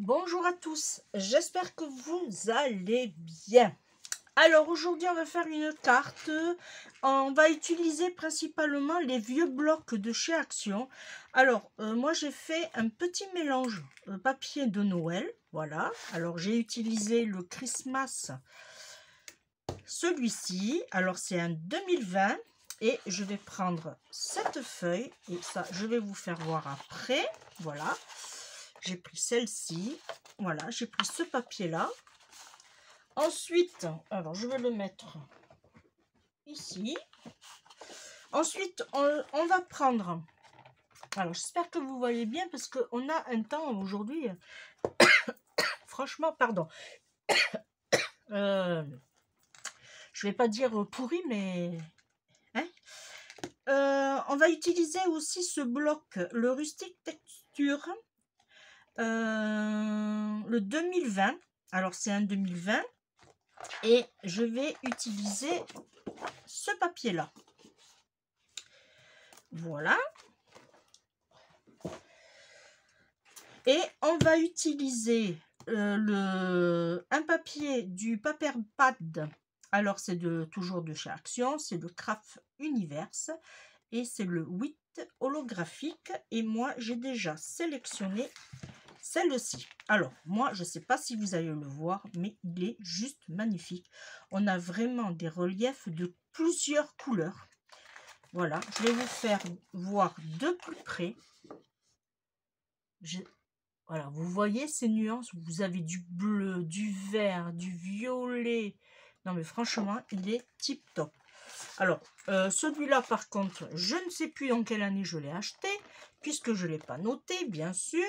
Bonjour à tous, j'espère que vous allez bien. Alors aujourd'hui on va faire une carte, on va utiliser principalement les vieux blocs de chez Action. Alors moi j'ai fait un petit mélange papier de Noël, voilà. Alors j'ai utilisé le Christmas, celui-ci, alors c'est un 2020 et je vais prendre cette feuille et ça je vais vous faire voir après, voilà. J'ai pris celle-ci, voilà, j'ai pris ce papier-là. Ensuite, alors je vais le mettre ici. Ensuite, on va prendre, alors j'espère que vous voyez bien parce qu'on a un temps aujourd'hui, franchement, pardon, je vais pas dire pourri, mais... Hein, on va utiliser aussi ce bloc, le Rustic Texture, le 2020. Alors c'est un 2020 et je vais utiliser ce papier là, voilà, et on va utiliser un papier du Paper Pad. Alors c'est toujours de chez Action, c'est le Craft Universe et c'est le 8 holographique et moi j'ai déjà sélectionné celle-ci. Alors moi je sais pas si vous allez le voir, mais il est juste magnifique. On a vraiment des reliefs de plusieurs couleurs. Voilà, je vais vous faire voir de plus près. Voilà, vous voyez ces nuances, vous avez du bleu, du vert, du violet. Non mais franchement, il est tip top. Alors, celui-là par contre, je ne sais plus en quelle année je l'ai acheté, puisque je ne l'ai pas noté, bien sûr.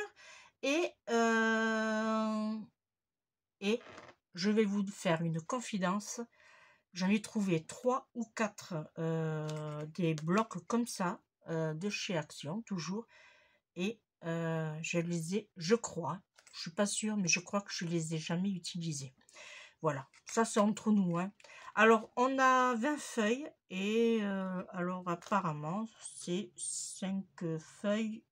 Et je vais vous faire une confidence. J'en ai trouvé 3 ou 4 des blocs comme ça, de chez Action, toujours. Et je les ai, je crois, je suis pas sûre, mais je crois que je les ai jamais utilisés. Voilà, ça c'est entre nous, hein. Alors on a 20 feuilles et alors apparemment c'est 5 feuilles.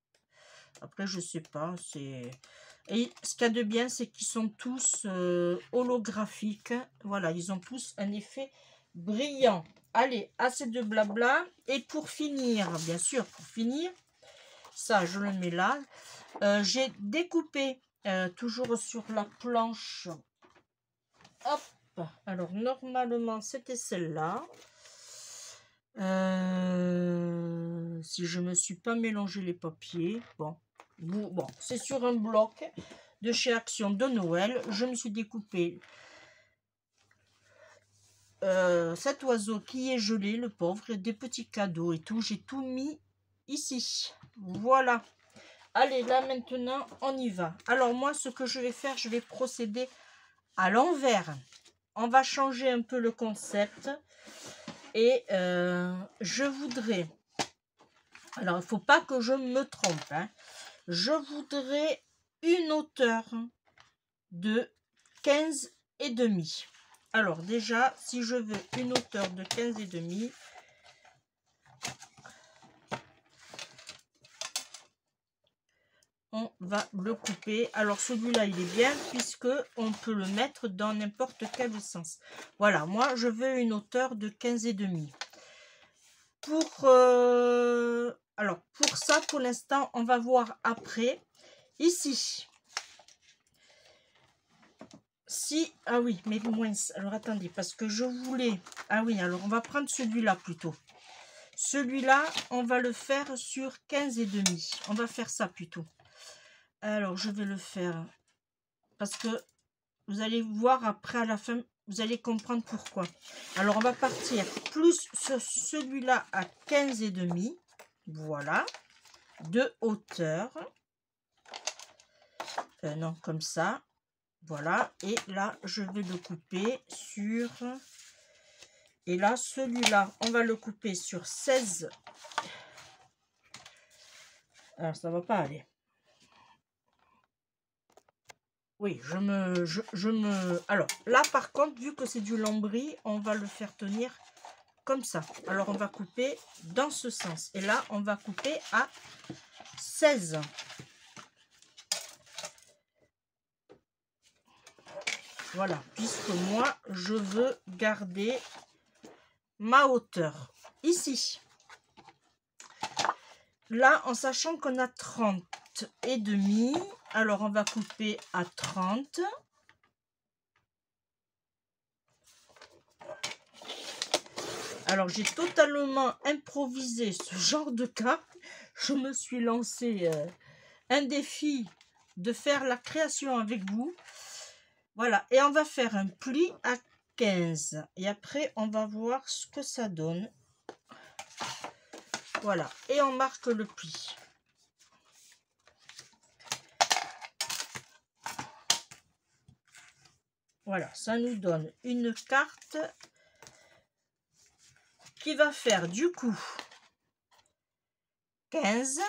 Après je sais pas, c'est... Et ce qu'il y a de bien, c'est qu'ils sont tous holographiques. Voilà, ils ont tous un effet brillant. Allez, assez de blabla. Et pour finir, bien sûr, pour finir, ça je le mets là. J'ai découpé toujours sur la planche. Hop. Alors normalement c'était celle-là. Si je me suis pas mélangé les papiers, bon, c'est sur un bloc de chez Action de Noël. Je me suis découpé cet oiseau qui est gelé, le pauvre, et des petits cadeaux et tout. J'ai tout mis ici. Voilà. Allez, là maintenant, on y va. Alors moi, ce que je vais faire, je vais procéder à l'envers. On va changer un peu le concept. Et je voudrais... Alors, il ne faut pas que je me trompe, hein. Je voudrais une hauteur de 15,5. Alors déjà, si je veux une hauteur de 15,5, on va le couper. Alors celui-là, il est bien puisque on peut le mettre dans n'importe quel sens. Voilà, moi je veux une hauteur de 15,5. Alors pour ça, pour l'instant, on va voir après. Ici, si, ah oui, mais moins, alors attendez, parce que je voulais, ah oui, alors on va prendre celui-là plutôt. Celui-là, on va le faire sur 15,5. On va faire ça plutôt. Alors, je vais le faire parce que vous allez voir après à la fin, vous allez comprendre pourquoi. Alors, on va partir plus sur celui-là à 15,5. Voilà, de hauteur. Non, comme ça. Voilà, et là, je vais le couper sur... Et là, celui-là, on va le couper sur 16. Alors, ça va pas aller. Oui, Alors, là, par contre, vu que c'est du lambris, on va le faire tenir comme ça. Alors, on va couper dans ce sens. Et là, on va couper à 16. Voilà, puisque moi, je veux garder ma hauteur. Ici. Là, en sachant qu'on a 30 et demi, alors on va couper à 30. Alors, j'ai totalement improvisé ce genre de carte. Je me suis lancé un défi de faire la création avec vous. Voilà, et on va faire un pli à 15. Et après, on va voir ce que ça donne. Voilà, et on marque le pli. Voilà, ça nous donne une carte qui va faire du coup 15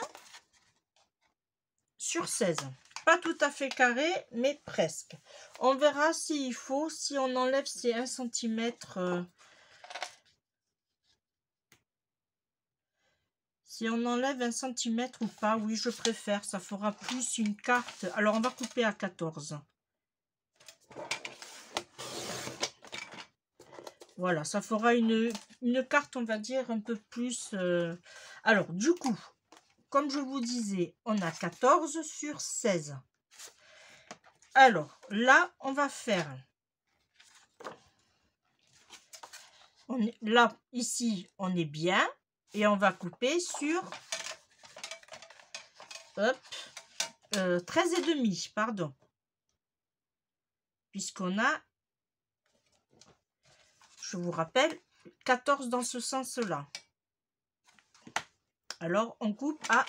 sur 16. Pas tout à fait carré, mais presque. On verra s'il faut, si on enlève ces 1 cm. Si on enlève 1 cm ou pas, oui, je préfère. Ça fera plus une carte. Alors, on va couper à 14. Voilà, ça fera une carte, on va dire, un peu plus... Alors, du coup, comme je vous disais, on a 14 sur 16. Alors, là, on va faire... Là, ici, on est bien. Et on va couper sur... Hop. 13 et demi, pardon. Puisqu'on a... Je vous rappelle, 14 dans ce sens-là. Alors, on coupe à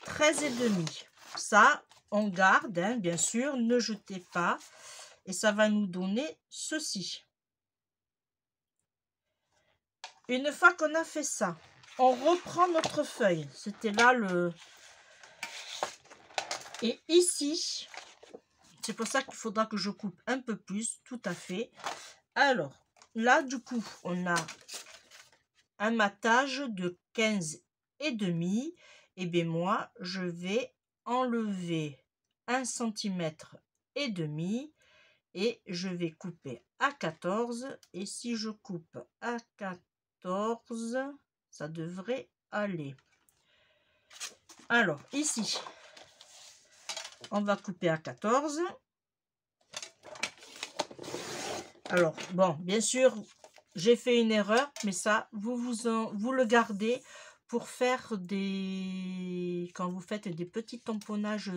13 et demi. Ça, on garde, hein, bien sûr, ne jetez pas. Et ça va nous donner ceci. Une fois qu'on a fait ça, on reprend notre feuille. C'était là le... Et ici, c'est pour ça qu'il faudra que je coupe un peu plus, tout à fait. Alors, là, du coup, on a un matage de 15 et demi. Et bien moi, je vais enlever 1 cm et demi et je vais couper à 14. Et si je coupe à 14, ça devrait aller. Alors, ici, on va couper à 14. Alors, bon, bien sûr, j'ai fait une erreur, mais ça, vous le gardez pour faire des... Quand vous faites des petits tamponnages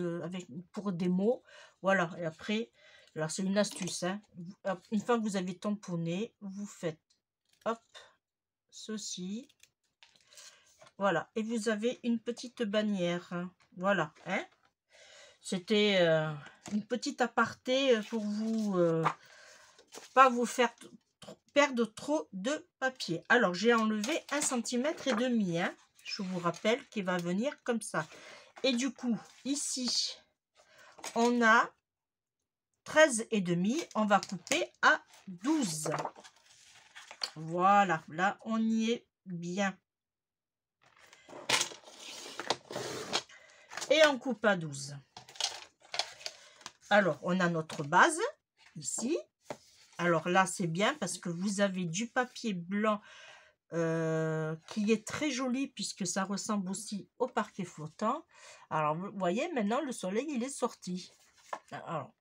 pour des mots. Voilà, et après, alors c'est une astuce, hein. Une fois que vous avez tamponné, vous faites, hop, ceci. Voilà, et vous avez une petite bannière. Hein. Voilà, hein. C'était une petite aparté pour vous... pas vous faire perdre trop de papier. Alors, j'ai enlevé 1 cm et demi. Hein. Je vous rappelle qu'il va venir comme ça. Et du coup, ici, on a 13 et demi. On va couper à 12. Voilà, là, on y est bien. Et on coupe à 12. Alors, on a notre base, ici. Alors là, c'est bien parce que vous avez du papier blanc qui est très joli puisque ça ressemble aussi au parquet flottant. Alors, vous voyez, maintenant, le soleil, il est sorti. Alors,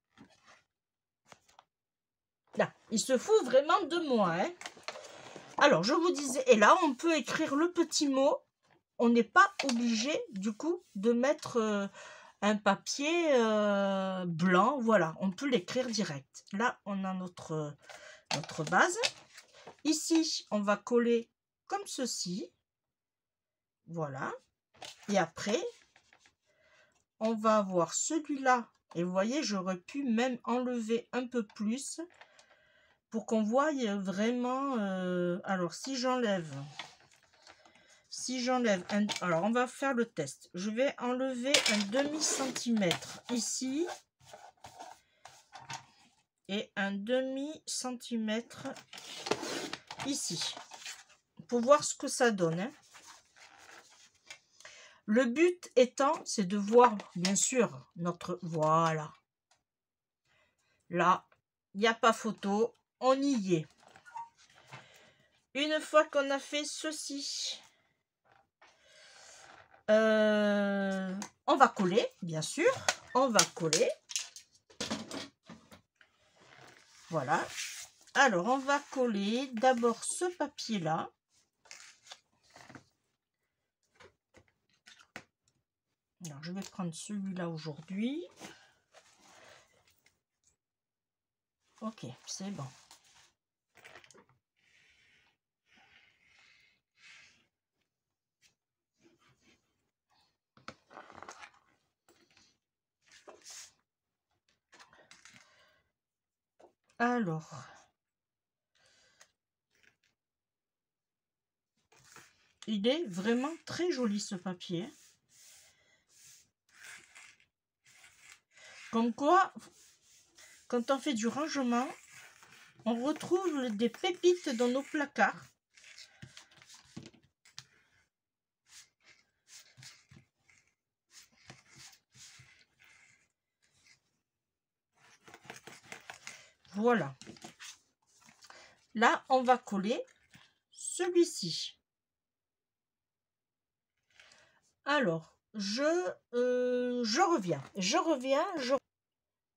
là, il se fout vraiment de moi. Hein. Alors, je vous disais, et là, on peut écrire le petit mot. On n'est pas obligé, du coup, de mettre un papier blanc. Voilà, on peut l'écrire direct. Là, on a notre base. Ici, on va coller comme ceci. Voilà. Et après, on va avoir celui-là. Et vous voyez, j'aurais pu même enlever un peu plus pour qu'on voie vraiment... alors, si j'enlève... Alors, on va faire le test. Je vais enlever un demi-centimètre ici. Et un demi-centimètre ici. Pour voir ce que ça donne. Hein. Le but étant, c'est de voir, bien sûr, notre... Voilà. Là, il n'y a pas photo, on y est. Une fois qu'on a fait ceci, on va coller, bien sûr, on va coller. Voilà. Alors, on va coller d'abord ce papier-là. Alors, je vais prendre celui-là aujourd'hui. Ok, c'est bon. Alors, il est vraiment très joli ce papier. Comme quoi, quand on fait du rangement, on retrouve des pépites dans nos placards. Voilà. Là, on va coller celui-ci. Alors, je reviens.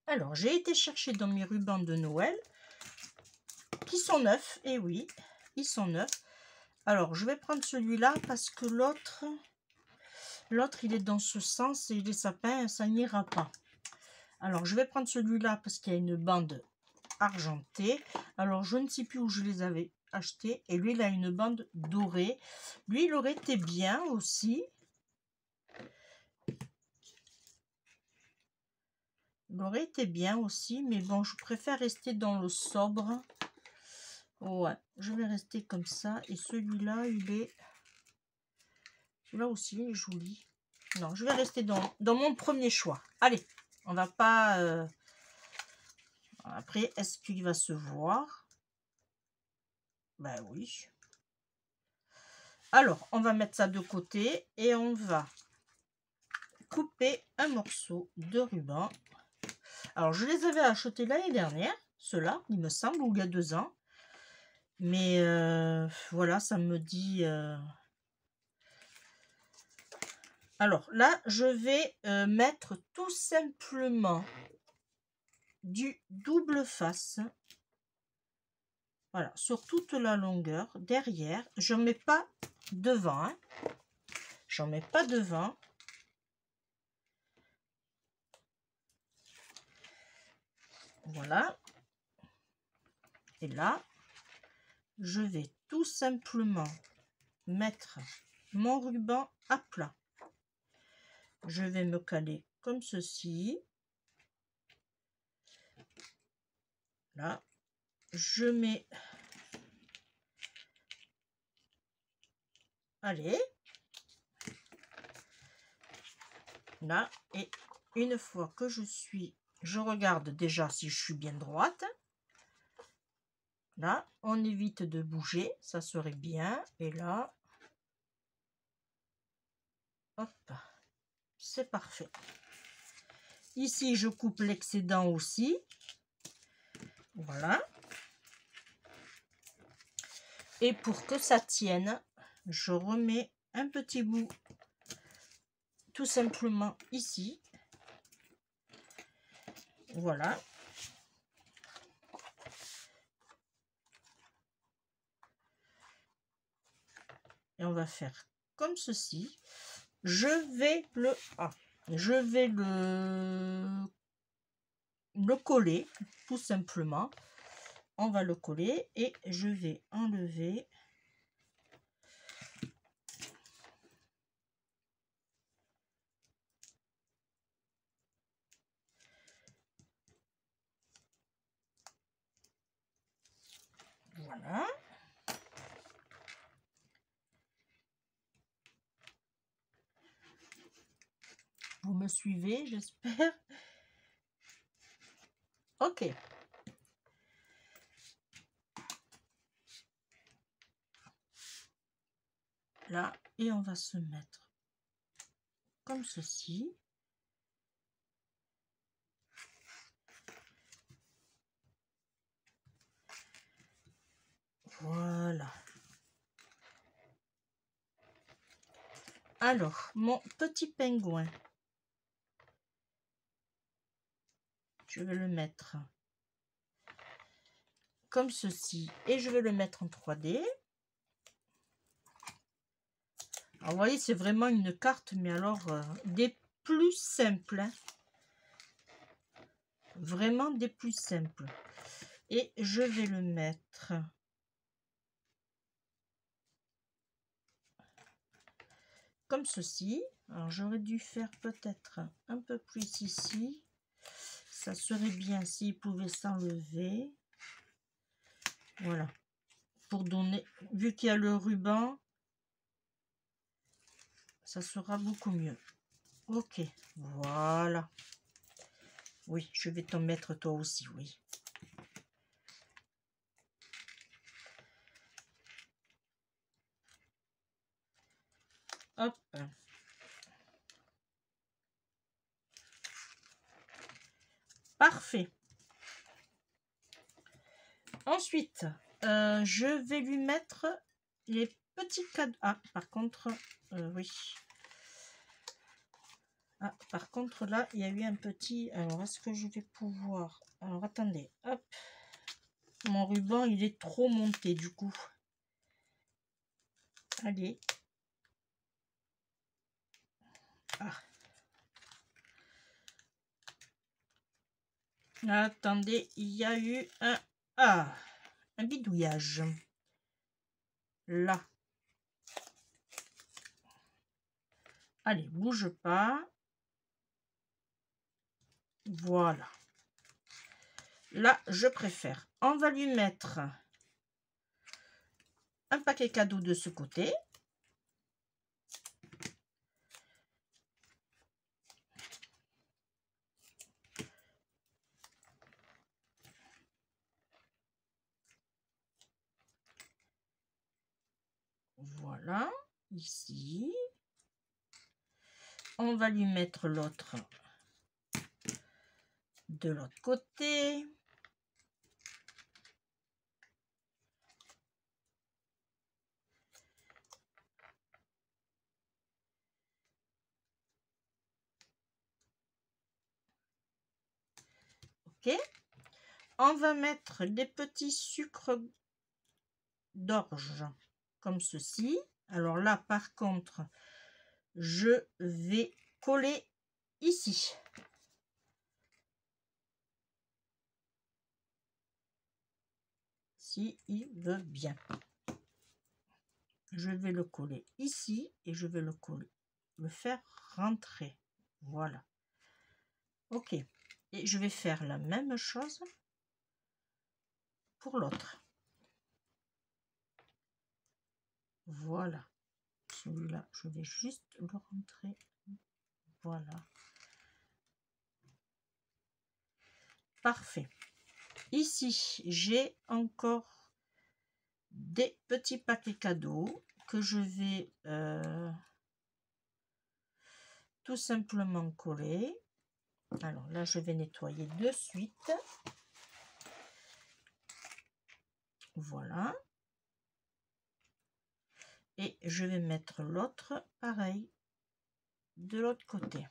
Alors, j'ai été chercher dans mes rubans de Noël qui sont neufs. Et oui, ils sont neufs. Alors, je vais prendre celui-là parce que l'autre, il est dans ce sens et les sapins, ça n'ira pas. Alors, je vais prendre celui-là parce qu'il y a une bande argentée. Alors, je ne sais plus où je les avais achetés. Et lui, il a une bande dorée. Lui, il aurait été bien aussi. Il aurait été bien aussi, mais bon, je préfère rester dans le sobre. Ouais, je vais rester comme ça. Et celui-là, il est... Celui-là aussi, il est joli. Non, je vais rester dans mon premier choix. Allez, on va pas... Après, est-ce qu'il va se voir? Ben oui. Alors, on va mettre ça de côté et on va couper un morceau de ruban. Alors, je les avais achetés l'année dernière, ceux-là, il me semble, ou il y a 2 ans. Mais voilà, ça me dit... Alors là, je vais mettre tout simplement du double face. Voilà, sur toute la longueur, derrière. Je ne mets pas devant. Hein. J'en mets pas devant. Voilà. Et là, je vais tout simplement mettre mon ruban à plat. Je vais me caler comme ceci. Là, je mets... Allez. Là, et une fois que je regarde déjà si je suis bien droite. Là, on évite de bouger, ça serait bien. Et là, hop, c'est parfait. Ici, je coupe l'excédent aussi. Voilà. Et pour que ça tienne, je remets un petit bout tout simplement ici. Voilà. Et on va faire comme ceci. Je vais le coller tout simplement. On va le coller et je vais enlever voilà. Vous me suivez, j'espère. Ok. Là, et on va se mettre comme ceci. Alors, mon petit pingouin, je vais le mettre comme ceci et je vais le mettre en 3D. Alors, vous voyez, c'est vraiment une carte, mais alors des plus simples. Hein. Vraiment des plus simples. Et je vais le mettre comme ceci. Alors, j'aurais dû faire peut-être un peu plus ici. Ça serait bien s'il pouvait s'enlever. Voilà. Pour donner, vu qu'il y a le ruban, ça sera beaucoup mieux. Ok, voilà. Oui, je vais t'en mettre toi aussi, oui. Hop. Parfait. Ensuite, je vais lui mettre les petits cadeaux. Ah, par contre, oui. Ah, par contre, là, il y a eu un petit... Alors, est-ce que je vais pouvoir... Alors, attendez. Hop. Mon ruban, il est trop monté, du coup. Allez. Ah. Attendez, il y a eu un... Ah, un bidouillage. Là. Allez, bouge pas. Voilà. Là, je préfère. On va lui mettre un paquet cadeau de ce côté. Voilà, ici. On va lui mettre l'autre de l'autre côté. Ok. On va mettre des petits sucres d'orge comme ceci. Alors là, par contre, je vais coller ici. Si il veut bien. Je vais le coller ici et je vais le coller, le faire rentrer. Voilà. Ok. Et je vais faire la même chose pour l'autre. Voilà. Celui-là, je vais juste le rentrer. Voilà. Parfait. Ici, j'ai encore des petits paquets cadeaux que je vais tout simplement coller. Alors là, je vais nettoyer de suite. Voilà. Et je vais mettre l'autre pareil de l'autre côté.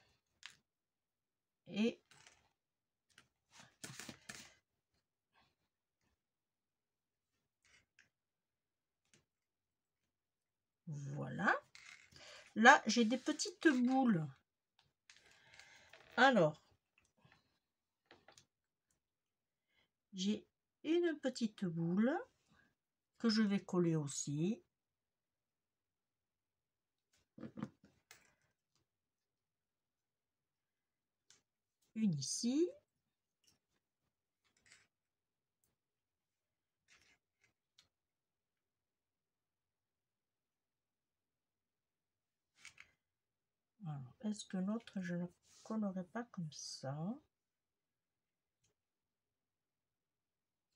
Et voilà. Là, j'ai des petites boules. Alors, j'ai une petite boule que je vais coller aussi. Une ici. Est-ce que l'autre, je ne la collerai pas comme ça?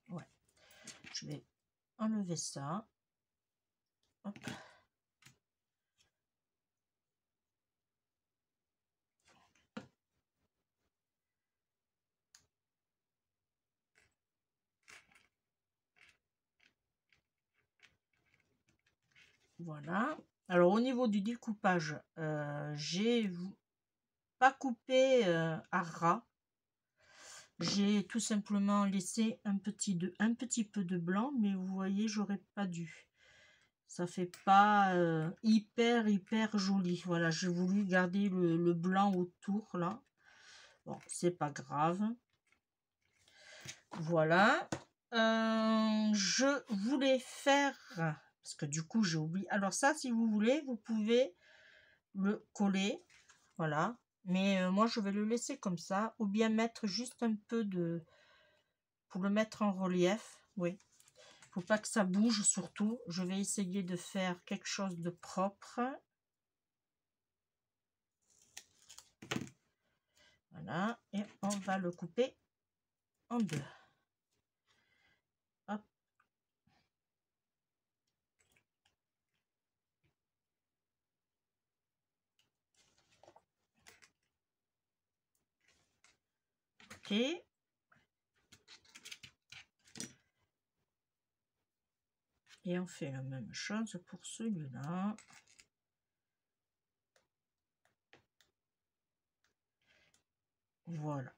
Ouais. Je vais enlever ça. Hop. Voilà. Alors, au niveau du découpage, j'ai pas coupé à ras. J'ai tout simplement laissé un petit peu de blanc, mais vous voyez, j'aurais pas dû. Ça fait pas hyper joli. Voilà, j'ai voulu garder le blanc autour là. Bon, c'est pas grave. Voilà. Je voulais faire, parce que du coup j'ai oublié. Alors ça, si vous voulez, vous pouvez le coller. Voilà. Mais moi, je vais le laisser comme ça. Ou bien mettre juste un peu de... pour le mettre en relief. Oui. Faut pas que ça bouge surtout. Je vais essayer de faire quelque chose de propre. Voilà. Et on va le couper en deux. Hop. Ok. Et on fait la même chose pour celui-là. Voilà.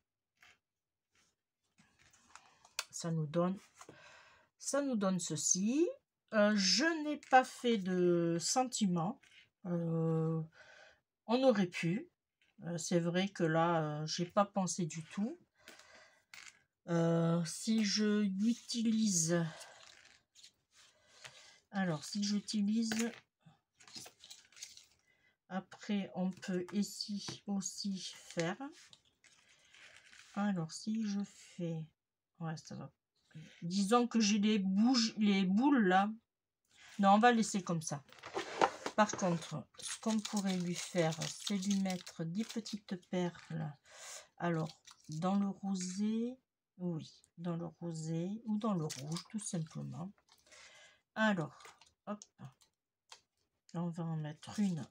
Ça nous donne ceci. Je n'ai pas fait de sentiment. On aurait pu. C'est vrai que là, j'ai pas pensé du tout. Si je l'utilise... Alors, si j'utilise... Après, on peut ici aussi faire. Alors, si je fais... Ouais, ça va. Disons que j'ai les boules là. Non, on va laisser comme ça. Par contre, ce qu'on pourrait lui faire, c'est lui mettre des petites perles. Alors, dans le rosé, oui, dans le rosé ou dans le rouge, tout simplement. Alors, hop, on va en mettre une.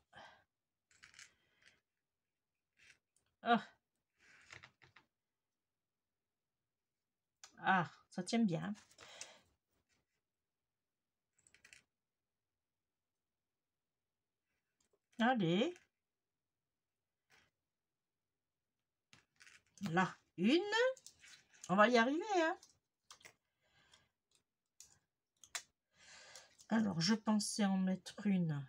Ah, ça tient bien. Allez. Là, une. On va y arriver, hein. Alors, je pensais en mettre une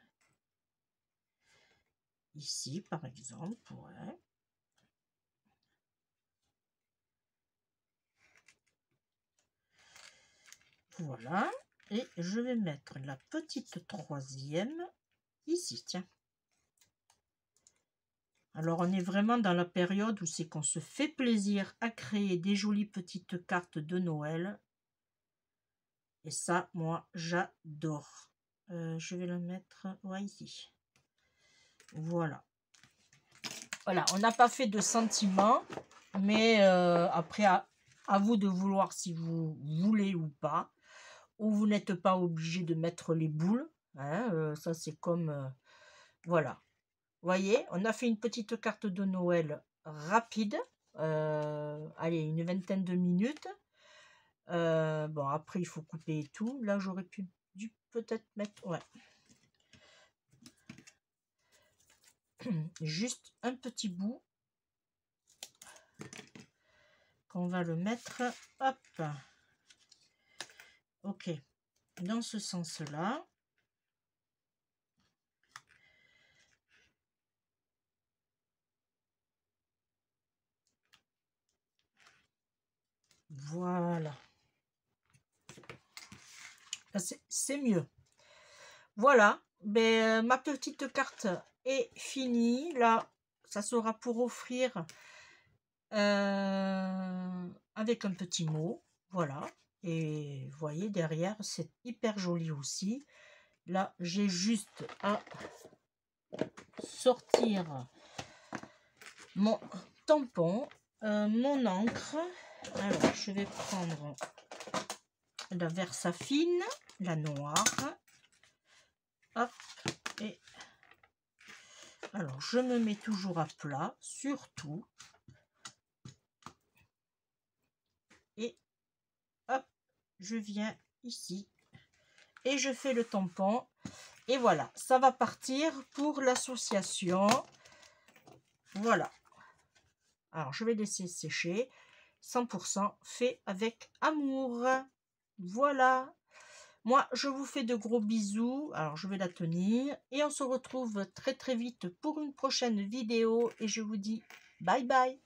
ici, par exemple. Ouais. Voilà. Et je vais mettre la petite troisième ici, tiens. Alors, on est vraiment dans la période où c'est qu'on se fait plaisir à créer des jolies petites cartes de Noël. Et ça, moi, j'adore. Je vais le mettre ici. Voilà. Voilà, on n'a pas fait de sentiment, mais après, à vous de vouloir si vous voulez ou pas. Ou vous n'êtes pas obligé de mettre les boules. Hein, ça, c'est comme... voilà. Voyez, on a fait une petite carte de Noël rapide. Allez, une vingtaine de minutes. Bon, après, il faut couper et tout. Là, j'aurais dû peut-être mettre... Ouais. Juste un petit bout. Qu'on va le mettre. Hop. Ok. Dans ce sens-là. Voilà. C'est mieux. Voilà. Ben, ma petite carte est finie. Là, ça sera pour offrir avec un petit mot. Voilà. Et vous voyez, derrière, c'est hyper joli aussi. Là, j'ai juste à sortir mon tampon, mon encre. Alors, je vais prendre la Versafine, la noire. Hop, et alors je me mets toujours à plat, surtout. Et hop, je viens ici et je fais le tampon. Et voilà, ça va partir pour l'association. Voilà. Alors, je vais laisser sécher. 100% fait avec amour. Voilà. Moi, je vous fais de gros bisous. Alors, je vais la tenir. Et on se retrouve très très vite pour une prochaine vidéo. Et je vous dis bye bye.